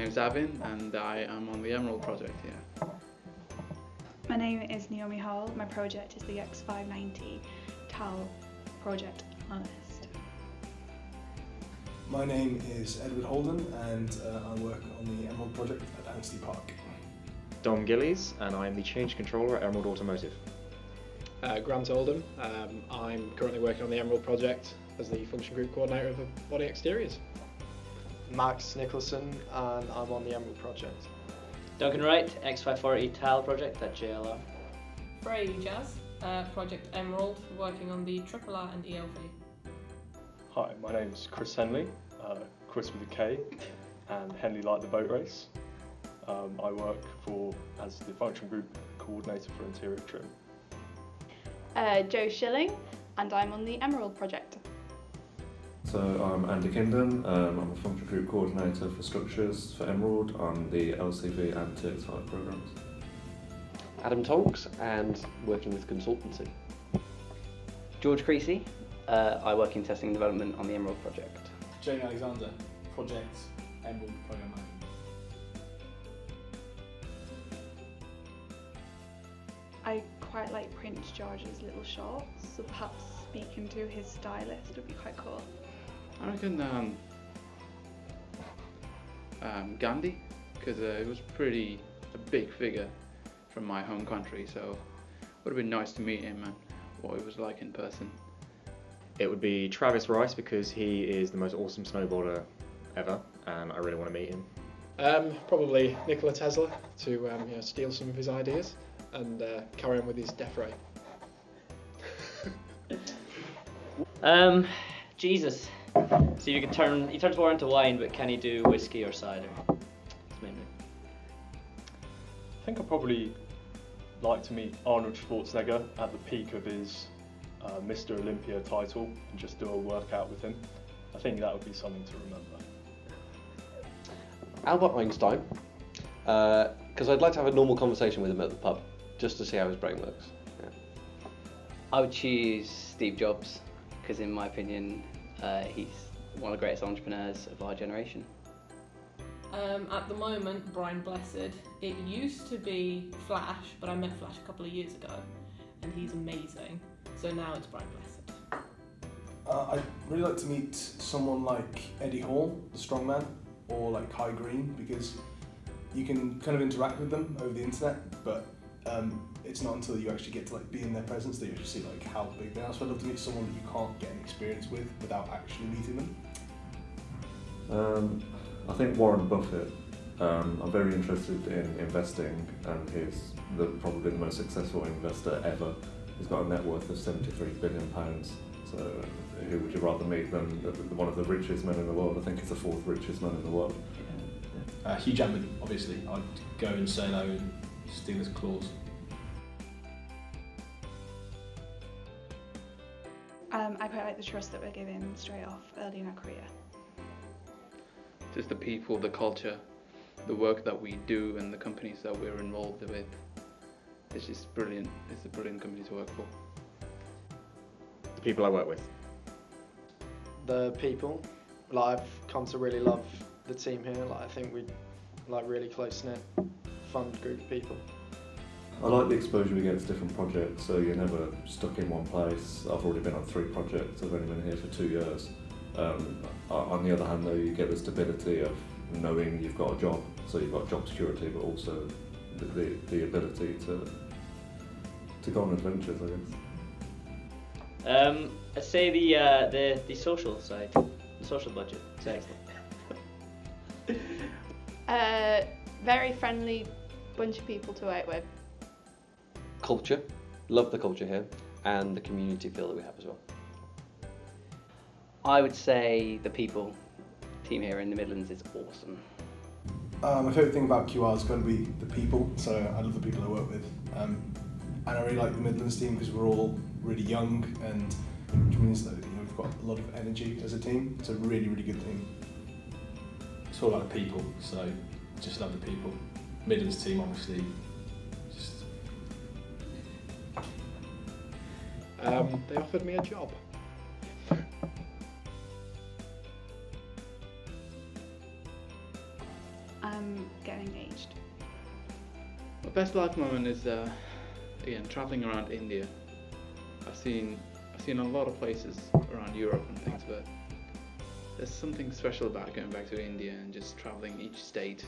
name is Avin and I am on the Emerald project here. My name is Naomi Hall. My project is the X590 TAL project analyst. My name is Edward Holden and I work on the Emerald project at Anstey Park. Dom Gillies, and I am the change controller at Emerald Automotive. Grant Oldham. I'm currently working on the Emerald project as the function group coordinator of the body exteriors. Max Nicholson, and I'm on the Emerald project. Duncan Wright, X540 TAL project at JLR. Frey Jazz, Project Emerald, working on the RRR and ELV. Hi, my name's Chris Henley, Chris with a K, and Henley like the boat race. I work as the function group coordinator for interior trim. Joe Schilling, and I'm on the Emerald project. So I'm Andy Kingdon, I'm a function group coordinator for structures for Emerald on the LCV and TX5 programs. Adam Tonks, and working with consultancy. George Creasy, I work in testing and development on the Emerald project. Jamie Alexander, Project Emerald Program Manager. I quite like Prince George's little shorts, so perhaps speaking to his stylist would be quite cool. I reckon Gandhi, because it was a big figure from my home country, so it would have been nice to meet him and what it was like in person. It would be Travis Rice, because he is the most awesome snowboarder ever, and I really want to meet him. Probably Nikola Tesla to steal some of his ideas and carry on with his death ray. Jesus. So he turns more into wine, but can he do whiskey or cider? That's mainly. I think I'd probably like to meet Arnold Schwarzenegger at the peak of his Mr. Olympia title and just do a workout with him. I think that would be something to remember. Albert Einstein, because I'd like to have a normal conversation with him at the pub, just to see how his brain works. Yeah. I would choose Steve Jobs, because in my opinion, he's one of the greatest entrepreneurs of our generation. At the moment, Brian Blessed. It used to be Flash, but I met Flash a couple of years ago, and he's amazing. So now it's Brian Blessed. I'd really like to meet someone like Eddie Hall, the strongman, or like Kai Green, because you can kind of interact with them over the internet, but it's not until you actually get to be in their presence that you actually see how big they are. So I'd love to meet someone that you can't get an experience with without actually meeting them. I think Warren Buffett. I'm very interested in investing, and he's probably the most successful investor ever. He's got a net worth of £73 billion. So who would you rather meet than one of the richest men in the world? I think he's the fourth richest man in the world. Hugh Jackman, obviously. I'd go and say hello and steal his claws. I quite like the trust that we're given straight off early in our career. Just the people, the culture, the work that we do and the companies that we're involved with. It's just brilliant. It's a brilliant company to work for. The people I work with. The people. I've come to really love the team here. I think we're really close-knit, fun group of people. I like the exposure we get to different projects, so you're never stuck in one place. I've already been on 3 projects, I've only been here for 2 years. On the other hand though, you get the stability of knowing you've got a job, so you've got job security, but also the ability to go on adventures, I guess. I'd say the social side, the social budget. It's excellent. Very friendly bunch of people to work with. Culture, love the culture here, and the community feel that we have as well. I would say the people. Team here in the Midlands is awesome. My favourite thing about QR is going to be the people, so I love the people I work with. And I really like the Midlands team because we're all really young, and which means that we've got a lot of energy as a team. It's a really, really good team. It's all about the people, so just love the people. Midlands team, obviously. They offered me a job. Getting engaged. My best life moment is again traveling around India. I've seen a lot of places around Europe and things, but there's something special about going back to India and just traveling each state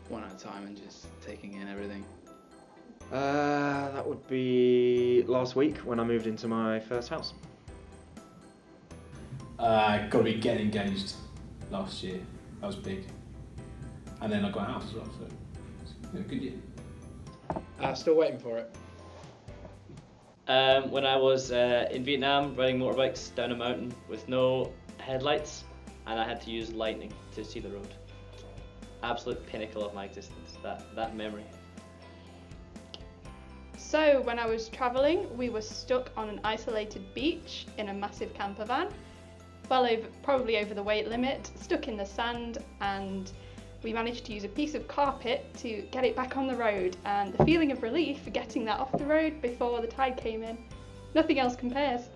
one at a time and just taking in everything. That would be last week when I moved into my first house. Got to be getting engaged last year. That was big. And then I got a house as well, so yeah, good year. Still waiting for it. When I was in Vietnam riding motorbikes down a mountain with no headlights, and I had to use lightning to see the road. Absolute pinnacle of my existence, that memory. So when I was travelling, we were stuck on an isolated beach in a massive camper van, probably over the weight limit, stuck in the sand, and we managed to use a piece of carpet to get it back on the road, and the feeling of relief for getting that off the road before the tide came in. Nothing else compares.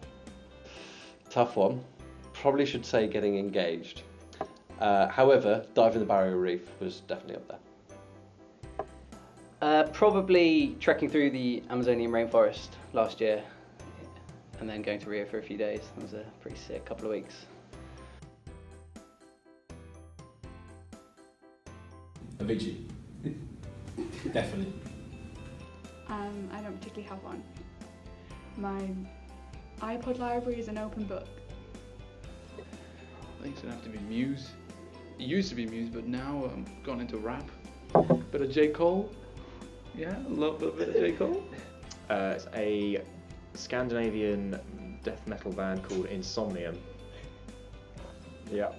Tough one. Probably should say getting engaged. However, diving the barrier reef was definitely up there. Probably trekking through the Amazonian rainforest last year, and then going to Rio for a few days. That was a pretty sick couple of weeks. Avicii. Definitely. I don't particularly have one. My iPod library is an open book. I think it's gonna have to be Muse. It used to be Muse, but now I've gone into rap. Bit of J. Cole. Yeah, a little bit of J. Cole. It's a Scandinavian death metal band called Insomnium. Yeah.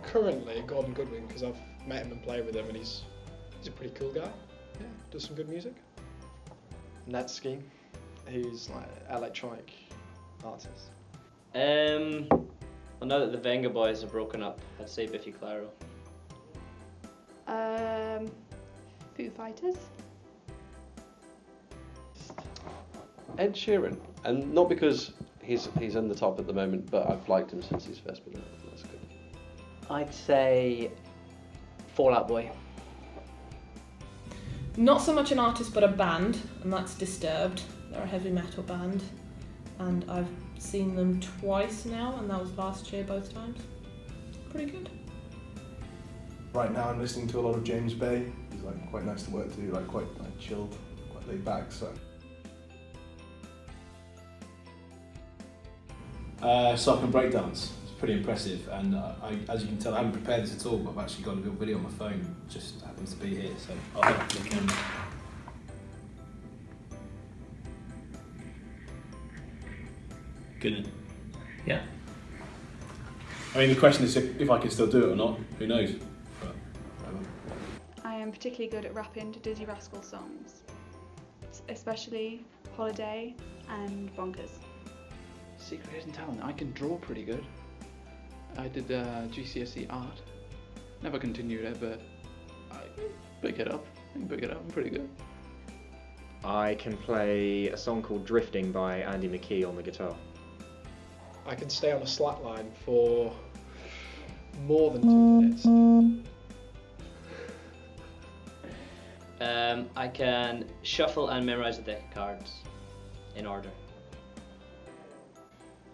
Currently Gordon Goodwin, because I've met him and played with him, and he's a pretty cool guy. Yeah, does some good music. Netsky, who's like electronic artist. Well, now that the Venga Boys are broken up, I'd say Biffy Clyro. Foo Fighters. Ed Sheeran, and not because he's on the top at the moment, but I've liked him since he's first been out. That's good. I'd say Fall Out Boy. Not so much an artist, but a band, and that's Disturbed. They're a heavy metal band, and I've seen them twice now, and that was last year both times. Pretty good. Right now I'm listening to a lot of James Bay. He's like quite nice to work to, like quite like chilled, quite laid back. So. So I can breakdance. It's pretty impressive, and as you can tell, I haven't prepared this at all, but I've actually got a little video on my phone. Just happens to be here, so I'll have a look in. Good. Yeah. I mean, the question is if I can still do it or not. Who knows? But, I am particularly good at rapping to Dizzy Rascal songs, especially Holiday and Bonkers. Secret hidden talent. I can draw pretty good. I did GCSE art. Never continued it, but I can pick it up. I'm pretty good. I can play a song called Drifting by Andy McKee on the guitar. I can stay on a slack line for more than 2 minutes. I can shuffle and memorize a deck of cards in order.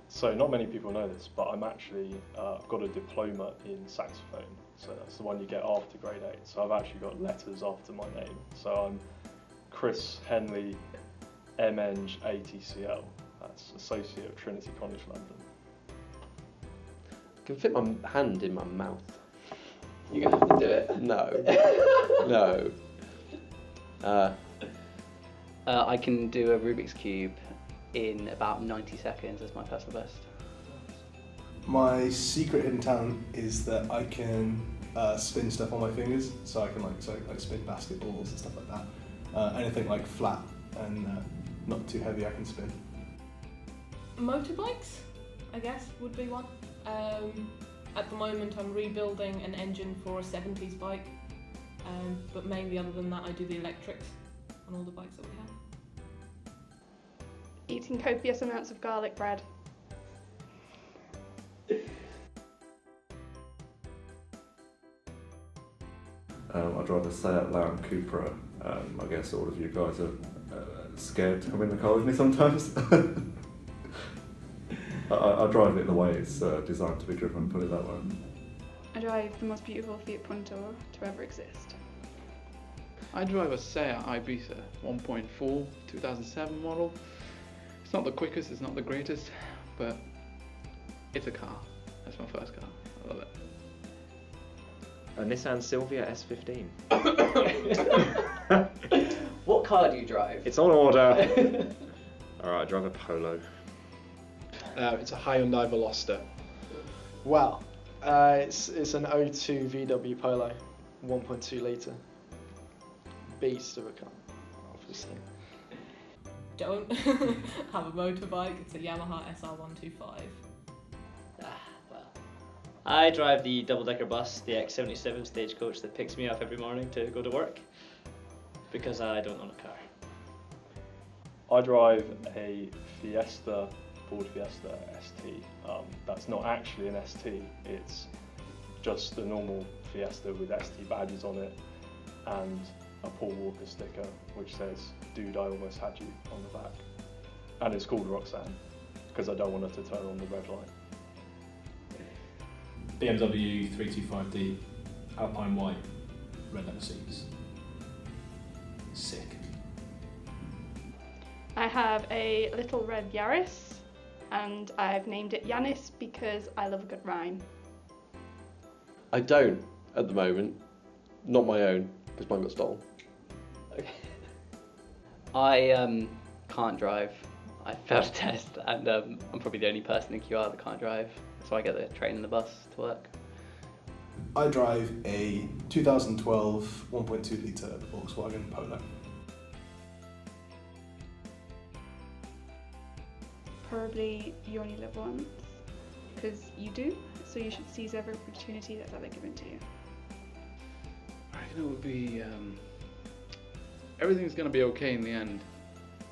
So not many people know this, but I'm actually, I've got a diploma in saxophone. So that's the one you get after grade 8. So I've actually got letters after my name. So I'm Chris Henley, MEng ATCL. That's Associate of Trinity College London. I can fit my hand in my mouth. You're gonna have to do it. No. No. I can do a Rubik's Cube in about 90 seconds as my personal best. My secret hidden talent is that I can spin stuff on my fingers, so I can like spin basketballs and stuff like that. Anything like flat and not too heavy, I can spin. Motorbikes, I guess, would be one. At the moment I'm rebuilding an engine for a 70s bike, but mainly other than that I do the electrics on all the bikes that we have. Eating copious amounts of garlic bread. I drive a Seat Land Cupra. I guess all of you guys are scared to come in the car with me sometimes. I drive it the way it's designed to be driven, put it that way. I drive the most beautiful Fiat Punto to ever exist. I drive a Seat Ibiza 1.4 2007 model. It's not the quickest, it's not the greatest, but it's a car. That's my first car. I love it. A Nissan Silvia S15. What car do you drive? It's on order. Alright, I drive a Polo. It's a Hyundai Veloster. Wow. It's an 02 VW Polo, 1.2 litre. Beast of a car, obviously. Don't have a motorbike. It's a Yamaha SR125. I drive the double-decker bus, the X77 stagecoach that picks me up every morning to go to work, because I don't own a car. I drive a Fiesta, Ford Fiesta ST. That's not actually an ST, it's just a normal Fiesta with ST badges on it and a Paul Walker sticker which says, "Dude, I almost had you," on the back. And it's called Roxanne, because I don't want her to turn on the red light. BMW 325D, Alpine White, red leather seats. Sick. I have a little red Yaris, and I've named it Yanis because I love a good rhyme. I don't at the moment. Not my own, because mine got stolen. Okay. I can't drive. I failed a test, and I'm probably the only person in QR that can't drive, so I get the train and the bus to work. I drive a 2012 1.2 litre Volkswagen Polo. Probably you only live once, because you do, so you should seize every opportunity that's ever given to you. I reckon it would be everything's going to be okay in the end,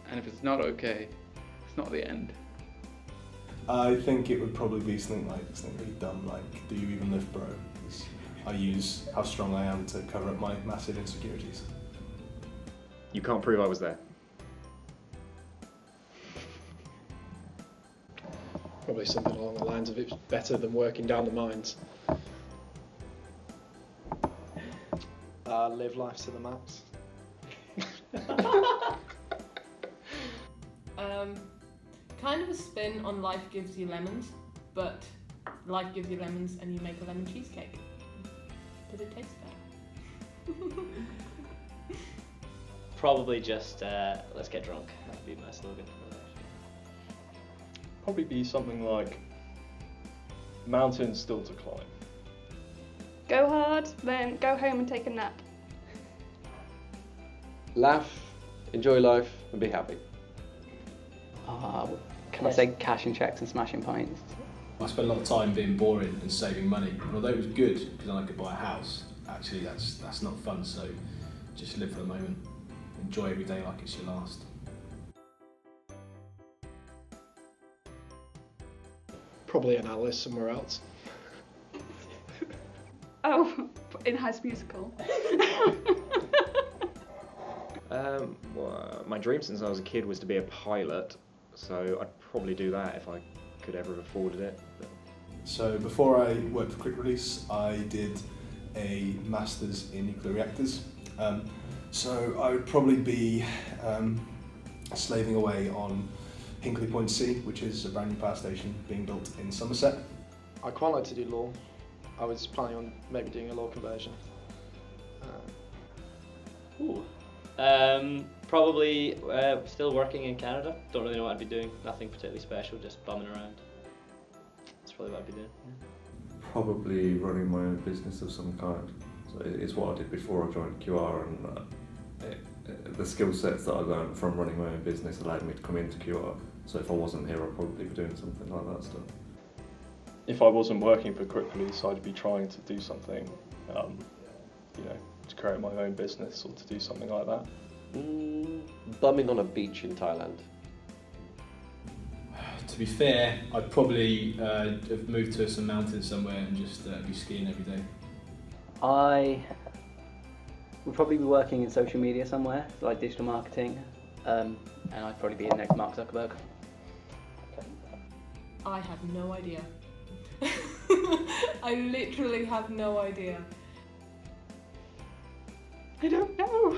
and if it's not okay, it's not the end. I think it would probably be something really dumb, like, "Do you even lift, bro?" 'Cause I use how strong I am to cover up my massive insecurities. You can't prove I was there. Probably something along the lines of it's better than working down the mines. Live life to the max. Kind of a spin on life gives you lemons, but life gives you lemons and you make a lemon cheesecake. Does it taste better? Probably just let's get drunk. That would be my slogan. Probably be something like mountains still to climb. Go hard, then go home and take a nap. Laugh, enjoy life, and be happy. Can I say cashing checks and smashing pints? I spent a lot of time being boring and saving money. And although it was good because then I could buy a house, actually that's not fun. So just live for the moment. Enjoy every day like it's your last. Probably an Alice somewhere else. Oh, in High School Musical. Well, my dream since I was a kid was to be a pilot, so I'd probably do that if I could ever have afforded it. But... So before I worked for Quick Release, I did a master's in nuclear reactors. So I would probably be slaving away on Hinkley Point C, which is a brand new power station being built in Somerset. I'd quite like to do law. I was planning on maybe doing a law conversion. Probably still working in Canada. Don't really know what I'd be doing. Nothing particularly special, just bumming around. That's probably what I'd be doing. Yeah. Probably running my own business of some kind. So it's what I did before I joined QR, and the skill sets that I learned from running my own business allowed me to come into QR. So if I wasn't here, I'd probably be doing something like that stuff. If I wasn't working for Quick Release, I'd be trying to do something, to create my own business or to do something like that. Bumming on a beach in Thailand. To be fair, I'd probably have moved to some mountains somewhere and just be skiing every day. I We'd probably be working in social media somewhere, so like digital marketing, and I'd probably be the next Mark Zuckerberg. I have no idea. I literally have no idea. I don't know.